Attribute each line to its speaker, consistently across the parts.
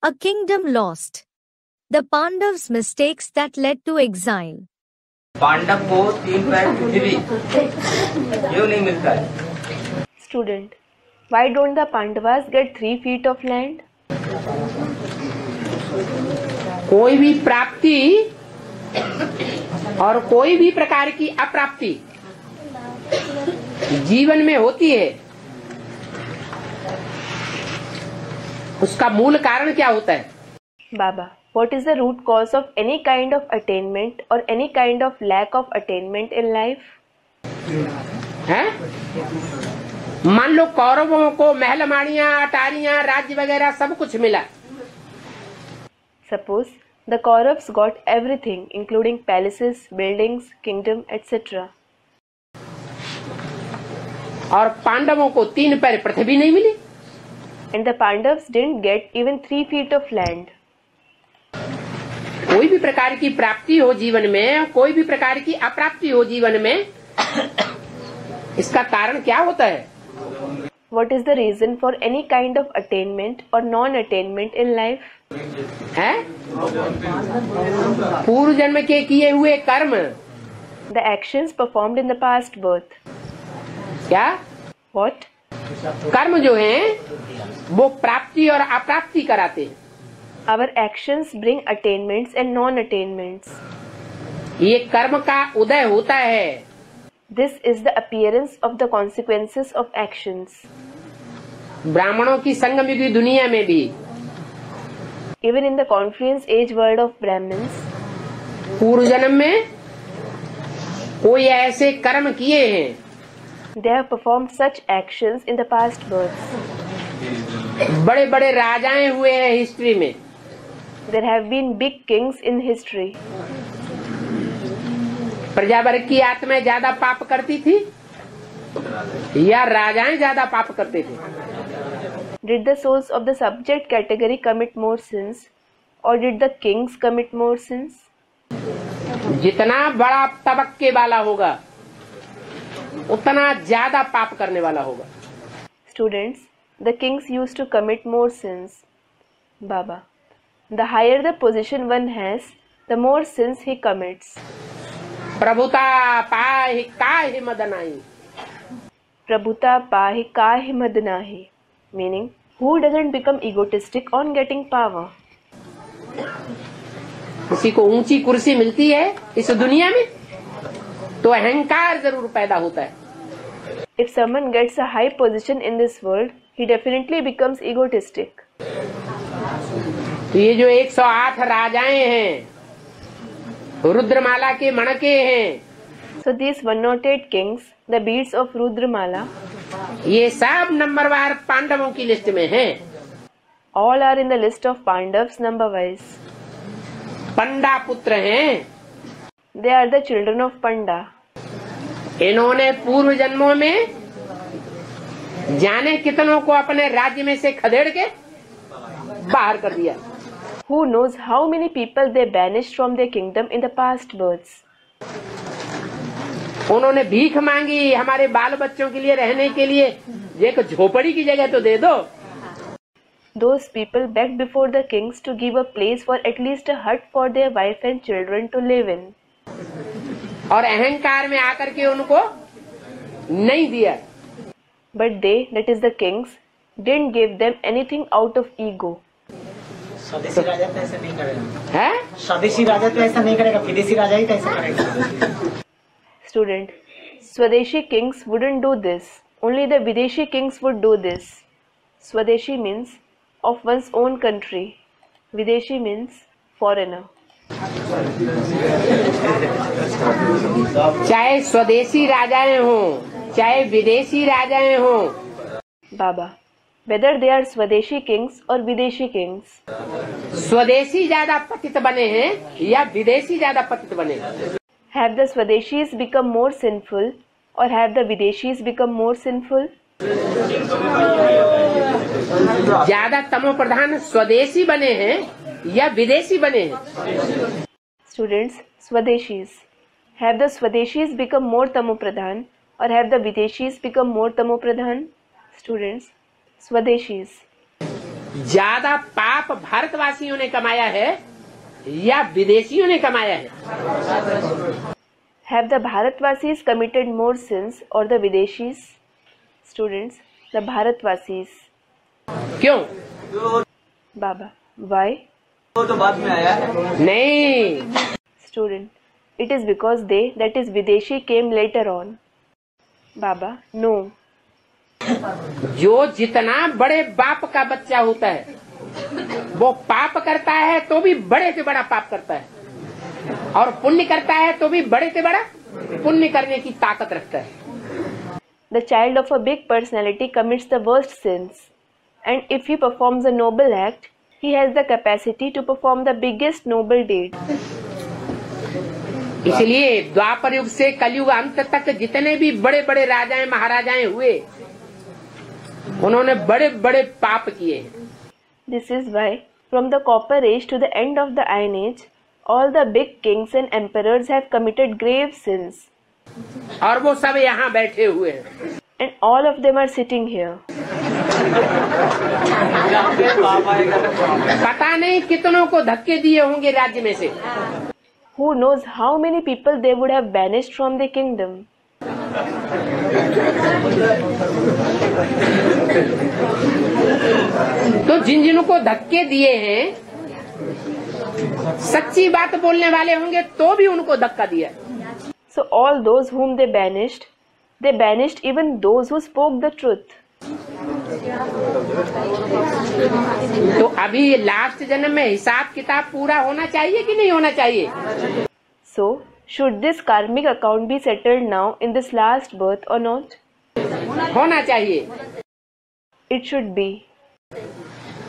Speaker 1: A kingdom lost. The Pandavas' mistakes that led to exile.
Speaker 2: Pandav को 3 पैर पृथ्वी क्यों नहीं मिलता है?
Speaker 3: Student, why don't the Pandavas get 3 feet of land?
Speaker 4: कोई भी प्राप्ति और कोई भी प्रकार की अप्राप्ति जीवन में होती है, उसका मूल कारण क्या होता है?
Speaker 3: Baba, what is the root cause of any kind of attainment or any kind of lack of attainment in life?
Speaker 4: है? मान लो कौरवों को महल माड़ियां, अटारियां, राज्य वगैरह सब कुछ मिला।
Speaker 3: Suppose the Kauravas got everything, including palaces, buildings, kingdom, etc.
Speaker 4: और पांडवों को 3 पैर पृथ्वी नहीं मिली।
Speaker 3: And the Pandavas didn't get even 3 feet of land.
Speaker 4: कोई भी प्रकार की प्राप्ति हो जीवन में, कोई भी प्रकार की अप्राप्ति हो जीवन में, इसका कारण क्या होता है?
Speaker 3: What is the reason for any kind of attainment or non-attainment in life?
Speaker 4: है? पूर्व जन्म के किए हुए कर्म।
Speaker 3: The actions performed in the past birth.
Speaker 4: क्या?
Speaker 3: What?
Speaker 4: कर्म जो हैं वो प्राप्ति और अप्राप्ति कराते हैं।
Speaker 3: Our actions bring attainments and non-attainments.
Speaker 4: ये कर्म का उदय होता है।
Speaker 3: This is the appearance of the consequences of actions.
Speaker 4: ब्राह्मणों की संगमयुगी दुनिया में भी,
Speaker 3: Even in the confluence age world of Brahmins,
Speaker 4: पूर्व जन्म में कोई ऐसे कर्म किए हैं,
Speaker 3: they have performed such actions in the past births.
Speaker 4: बड़े बड़े राजाएं हुए हैं हिस्ट्री में।
Speaker 3: There have been big kings in history.
Speaker 4: प्रजावर्ग की आत्माएं ज्यादा पाप करती थी या राजाएं ज्यादा पाप करते थे?
Speaker 3: Did the souls of the subject category commit more sins, or did the kings commit more sins?
Speaker 4: जितना बड़ा तबक्के वाला होगा उतना ज्यादा पाप करने वाला होगा।
Speaker 3: Students, the kings used to commit more sins. Baba, the higher the position one has, the more sins he commits.
Speaker 4: प्रभुता पाहि काहि मद नाहि।
Speaker 3: Prabhuta pahi kahi madnahi. Meaning, who doesn't become egotistic on getting power?
Speaker 4: किसी को ऊंची कुर्सी मिलती है इस दुनिया में तो अहंकार जरूर पैदा होता है।
Speaker 3: If someone gets a high position in this world, he definitely becomes egotistic.
Speaker 4: तो ये जो 108 राजाएं हैं, रुद्रमाला के मणके हैं,
Speaker 3: So these 108 kings, the beads of Rudramala,
Speaker 4: ये सब नंबरवार पांडवों की लिस्ट में हैं।
Speaker 3: all are in the list of Pandavas number wise.
Speaker 4: पंडा पुत्र हैं।
Speaker 3: They are the children of Panda.
Speaker 4: इन्होंने पूर्व जन्मों में जाने कितनों को अपने राज्य में से खदेड़ के बाहर कर दिया।
Speaker 3: Who knows how many people they banished from their kingdom in the past births.
Speaker 4: उन्होंने भीख मांगी हमारे बाल बच्चों के लिए रहने के लिए, एक झोपड़ी की जगह तो दे दो।
Speaker 3: Those people begged before the kings to give a place for at least a hut for their wife and children to live in.
Speaker 4: और अहंकार में आकर के उनको नहीं दिया।
Speaker 3: But they, that is the kings, didn't give them anything out of ego.
Speaker 2: स्वदेशी राजा तो ऐसा नहीं करेगा।
Speaker 4: है?
Speaker 2: स्वदेशी राजा तो ऐसा नहीं करेगा, विदेशी राजा ही तो ऐसा करेगा।
Speaker 3: Student, Swadeshi kings wouldn't do this. Only the Videshi kings would do this. Swadeshi means of one's own country. Videshi means foreigner.
Speaker 4: चाहे स्वदेशी राजाएं हों चाहे विदेशी राजाएं हों,
Speaker 3: Baba, whether they are Swadeshi kings or Videshi kings,
Speaker 4: स्वदेशी ज्यादा पतित बने हैं या विदेशी ज्यादा पतित बने हैं?
Speaker 3: have the Swadeshis become more sinful or have the Videshis become more sinful?
Speaker 4: ज्यादा तमो प्रधान स्वदेशी बने हैं या विदेशी बने हैं?
Speaker 3: Students, Swadeshis. Have the Swadeshis become more Tamopradhan or have the Videshis become more Tamopradhan? Students, Swadeshis.
Speaker 4: ज्यादा पाप भारतवासियों ने कमाया है या विदेशियों ने कमाया है?
Speaker 3: Have the Bharatvasis committed more sins or the Videshis? Students, the Bharatvasis.
Speaker 4: क्यों?
Speaker 3: Baba, why?
Speaker 2: तो बाद में आया है।
Speaker 3: नहीं. Student, it is because they, that is Videshi, came later on. Baba, no.
Speaker 4: जो जितना बड़े बाप का बच्चा होता है वो पाप करता है तो भी बड़े से बड़ा पाप करता है और पुण्य करता है तो भी बड़े से बड़ा पुण्य करने की ताकत रखता है।
Speaker 3: The child of a big personality commits the worst sins, and if he performs a noble act, he has the capacity to perform the biggest noble deed.
Speaker 4: इसलिए द्वापर युग से कलयुग अंत तक जितने भी बड़े बड़े राजाएं महाराजाएं हुए उन्होंने बड़े बड़े पाप किए।
Speaker 3: This is why, from the Copper Age to the end of the Iron Age, all the big kings and emperors have committed grave sins.
Speaker 4: और वो सब यहाँ बैठे हुए हैं।
Speaker 3: And all of them are sitting here.
Speaker 4: पता नहीं कितनों को धक्के दिए होंगे राज्य में से।
Speaker 3: Who knows how many people they would have banished from the kingdom.
Speaker 4: तो जिन जिन को धक्के दिए हैं सच्ची बात बोलने वाले होंगे तो भी उनको धक्का दिया।
Speaker 3: So all those whom they banished even those who spoke the truth.
Speaker 4: तो अभी लास्ट जन्म में हिसाब किताब पूरा होना चाहिए कि नहीं होना चाहिए?
Speaker 3: So should this karmic account be settled now in this last birth or not?
Speaker 4: होना चाहिए।
Speaker 3: It should be.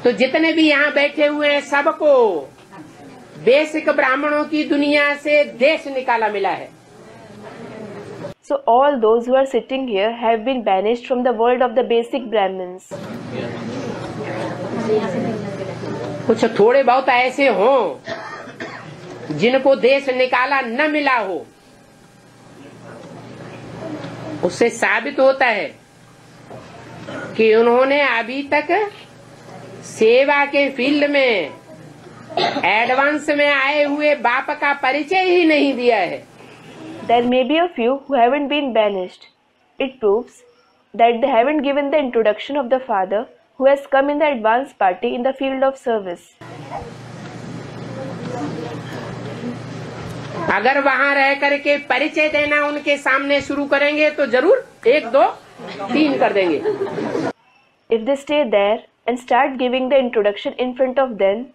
Speaker 4: तो जितने भी यहाँ बैठे हुए हैं सबको बेसिक ब्राह्मणों की दुनिया से देश निकाला मिला है।
Speaker 3: So all those who are sitting here have been banished from the world of the basic Brahmins.
Speaker 4: कुछ थोड़े बहुत ऐसे हों जिनको देश निकाला न मिला हो, उससे साबित होता है कि उन्होंने अभी तक सेवा के फील्ड में एडवांस में आए हुए बाप का परिचय ही नहीं दिया है।
Speaker 3: There may be a few who haven't been banished. It proves that they haven't given the introduction of the father who has come in the advance party in the field of service.
Speaker 4: अगर वहाँ रह करके परिचय देना उनके सामने शुरू करेंगे तो जरूर 1, 2, 3 कर देंगे।
Speaker 3: If they stay there and start giving the introduction in front of them,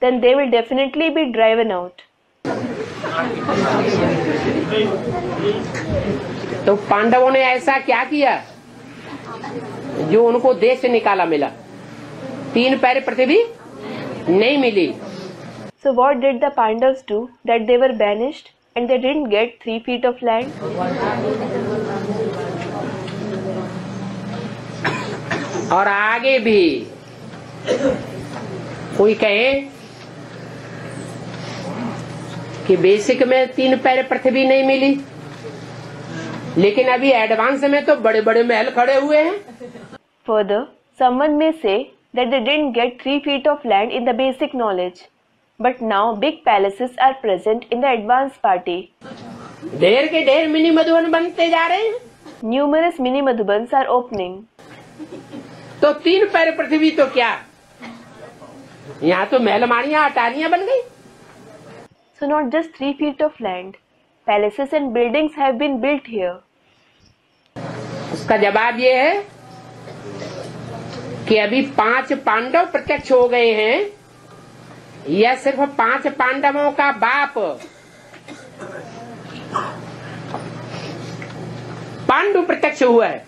Speaker 3: then they will definitely be driven out.
Speaker 4: तो पांडवों ने ऐसा क्या किया जो उनको देश से निकाला मिला? 3 पैर पृथ्वी नहीं मिली।
Speaker 3: So what did the Pandavas do that they were banished and they didn't get 3 feet of land?
Speaker 4: और आगे भी कोई कहे कि बेसिक में 3 पैर पृथ्वी नहीं मिली, लेकिन अभी एडवांस में तो बड़े बड़े महल खड़े हुए हैं।
Speaker 3: Further, someone may say that they didn't get 3 feet of land in the basic knowledge, but now big palaces are present in the advanced party.
Speaker 4: ढेर के ढेर मिनी मधुबन बनते जा रहे हैं।
Speaker 3: Numerous mini Madhubans are opening.
Speaker 4: तो 3 पैर पृथ्वी तो क्या, यहाँ तो महलमाड़ियाँ अटारियाँ बन गई।
Speaker 3: So not just 3 feet of land, palaces and buildings have been built here.
Speaker 4: उसका जवाब ये है कि अभी 5 पांडव प्रत्यक्ष हो गए हैं, यह सिर्फ 5 पांडवों का बाप पांडु प्रत्यक्ष हुआ है।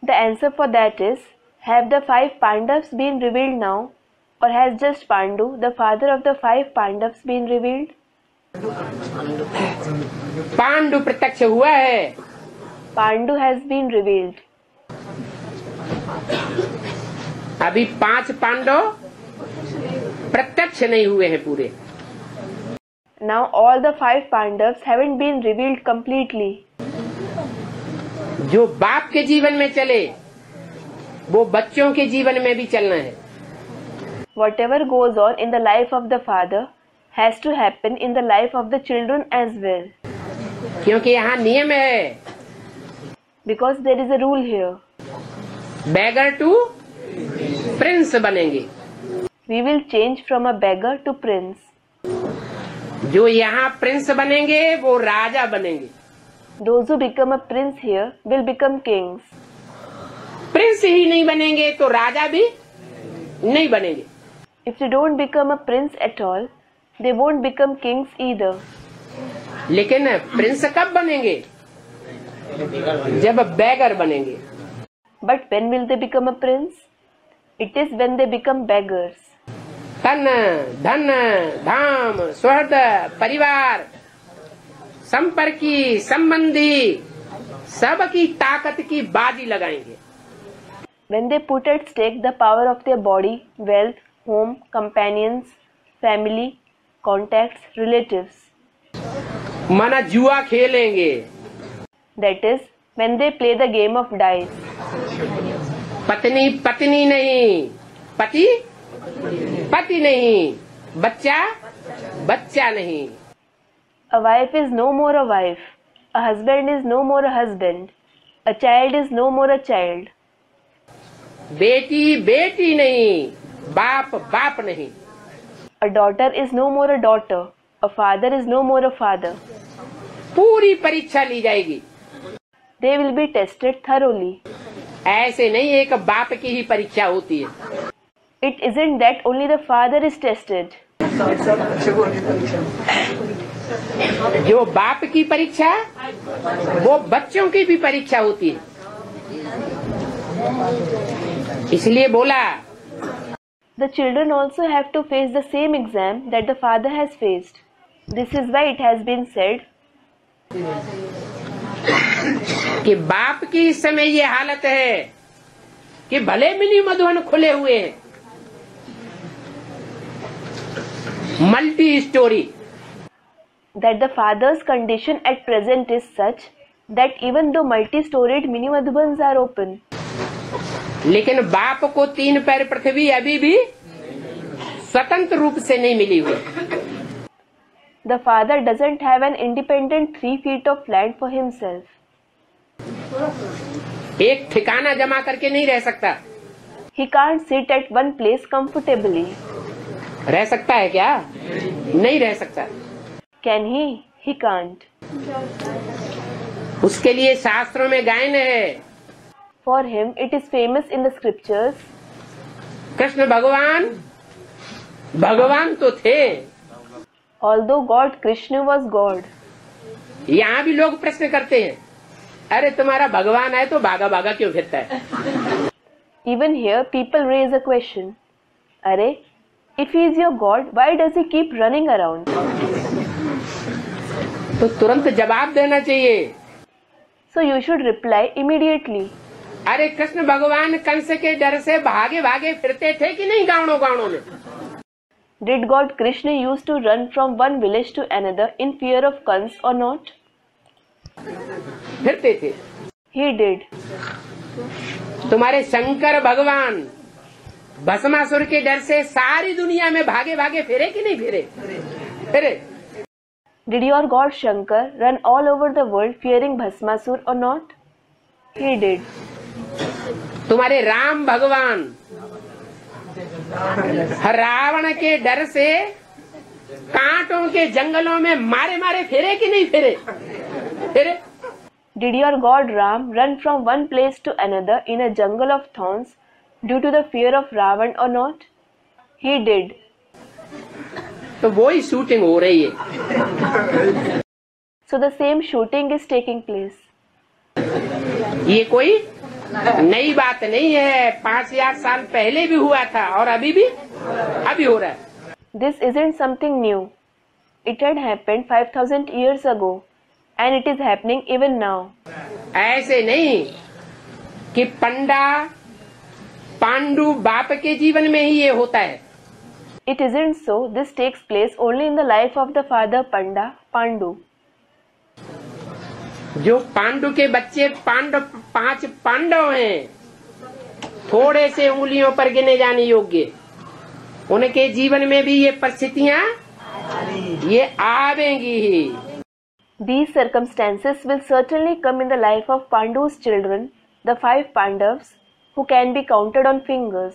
Speaker 3: The answer for that is, have the 5 Pandavas been revealed now, or has just Pandu, the father of the 5 Pandavas, been revealed?
Speaker 4: Pandu प्रत्यक्ष हुआ है।
Speaker 3: Pandu has been revealed.
Speaker 4: अभी 5 पांडव प्रत्यक्ष नहीं हुए हैं पूरे।
Speaker 3: Now all the 5 Pandavas haven't been revealed completely.
Speaker 4: जो बाप के जीवन में चले वो बच्चों के जीवन में भी चलना है।
Speaker 3: Whatever goes on in the life of the father has to happen in the life of the children as well.
Speaker 4: क्योंकि यहाँ नियम है,
Speaker 3: Because there is a rule here.
Speaker 4: Beggar to prince बनेंगे।
Speaker 3: We will change from a beggar to prince.
Speaker 4: जो यहाँ Prince बनेंगे वो राजा बनेंगे।
Speaker 3: Those who become a prince here will become kings.
Speaker 4: Prince ही नहीं बनेंगे तो राजा भी नहीं बनेंगे।
Speaker 3: If they don't become a prince at all, they won't become kings either.
Speaker 4: लेकिन प्रिंस कब बनेंगे? जब बैगर बनेंगे।
Speaker 3: But when will they become a prince? It is when they become beggars.
Speaker 4: तन धन धाम सुहृद परिवार संपर्की संबंधी सबकी ताकत की बाजी लगाएंगे।
Speaker 3: When they put at stake the power of their body, wealth, home, companions, family, contacts, relatives.
Speaker 4: माना जुआ खेलेंगे।
Speaker 3: That is when they play the game of dice.
Speaker 4: पत्नी पत्नी नहीं, पति पति नहीं, बच्चा बच्चा नहीं।
Speaker 3: A wife is no more a wife. A husband is no more a husband. A child is no more a child.
Speaker 4: बेटी बेटी नहीं, बाप बाप नहीं।
Speaker 3: A daughter is no more a daughter. A father is no more a father.
Speaker 4: पूरी परीक्षा ली जाएगी।
Speaker 3: They will be tested thoroughly.
Speaker 4: ऐसे नहीं एक बाप की ही परीक्षा होती है।
Speaker 3: It isn't that only the father is tested.
Speaker 4: जो बाप की परीक्षा वो बच्चों की भी परीक्षा होती है। इसलिए बोला
Speaker 3: The children also have to face the same exam that the father has faced. This is why it has been said
Speaker 4: कि बाप की इस समय ये हालत है कि भले मिनी मधुबन खुले हुए हैं, multi storey,
Speaker 3: that the father's condition at present is such that even though multi-storied mini Madhubans are open,
Speaker 4: लेकिन बाप को 3 पैर पृथ्वी अभी भी स्वतंत्र रूप से नहीं मिली हुई।
Speaker 3: the father doesn't have an independent 3 feet of land for himself.
Speaker 4: एक ठिकाना जमा करके नहीं रह सकता।
Speaker 3: He can't sit at one place comfortably.
Speaker 4: रह सकता है क्या? नहीं रह सकता।
Speaker 3: Can he? He can't.
Speaker 4: उसके लिए शास्त्रों में गायन है।
Speaker 3: For him, it is famous in the scriptures.
Speaker 4: Krishna भगवान भगवान तो थे।
Speaker 3: Although God Krishna was God.
Speaker 4: यहाँ भी लोग प्रश्न करते हैं, अरे तुम्हारा भगवान है तो भागा भागा क्यों फिरता है?
Speaker 3: Even here, people raise a question. Arey, if he is your God, why does he keep running around?
Speaker 4: तो तुरंत जवाब देना चाहिए।
Speaker 3: So you should reply immediately.
Speaker 4: अरे कृष्ण भगवान कंस के डर से भागे भागे फिरते थे कि नहीं गाँवों गाँवों में?
Speaker 3: Did God Krishna used to run from one village to another in fear of Kans or not?
Speaker 4: फिरते थे।
Speaker 3: He did.
Speaker 4: तुम्हारे शंकर भगवान भस्मासुर के डर से सारी दुनिया में भागे भागे फिरे कि नहीं फिरे? फिरे।
Speaker 3: Did your God Shankar run all over the world fearing Bhasmasur or not? He did.
Speaker 4: तुम्हारे राम भगवान रावण के डर से कांटों के जंगलों में मारे मारे फिरे कि नहीं फिरे? फिरे।
Speaker 3: Did your God Ram run from one place to another in a jungle of thorns due to the fear of Ravan or not? He did.
Speaker 4: तो वो ही शूटिंग हो रही है।
Speaker 3: So the same shooting is taking place.
Speaker 4: ये कोई नई बात नहीं है, 5000 साल पहले भी हुआ था और अभी हो रहा है।
Speaker 3: This isn't something new. It had happened 5000 years ago and it is happening even now.
Speaker 4: ऐसे नहीं कि पंडा पांडु बाप के जीवन में ही ये होता है।
Speaker 3: It isn't so. This takes place only in the life of the father Panda, Pandu.
Speaker 4: जो पांडु के बच्चे 5 पांडव हैं, थोड़े से उंगलियों पर गिने जाने योग्य, उनके जीवन में भी ये परिस्थितियां ये आवेंगी ही।
Speaker 3: These circumstances will certainly come in the life of Pandu's children, the 5 Pandavas, who can be counted on fingers.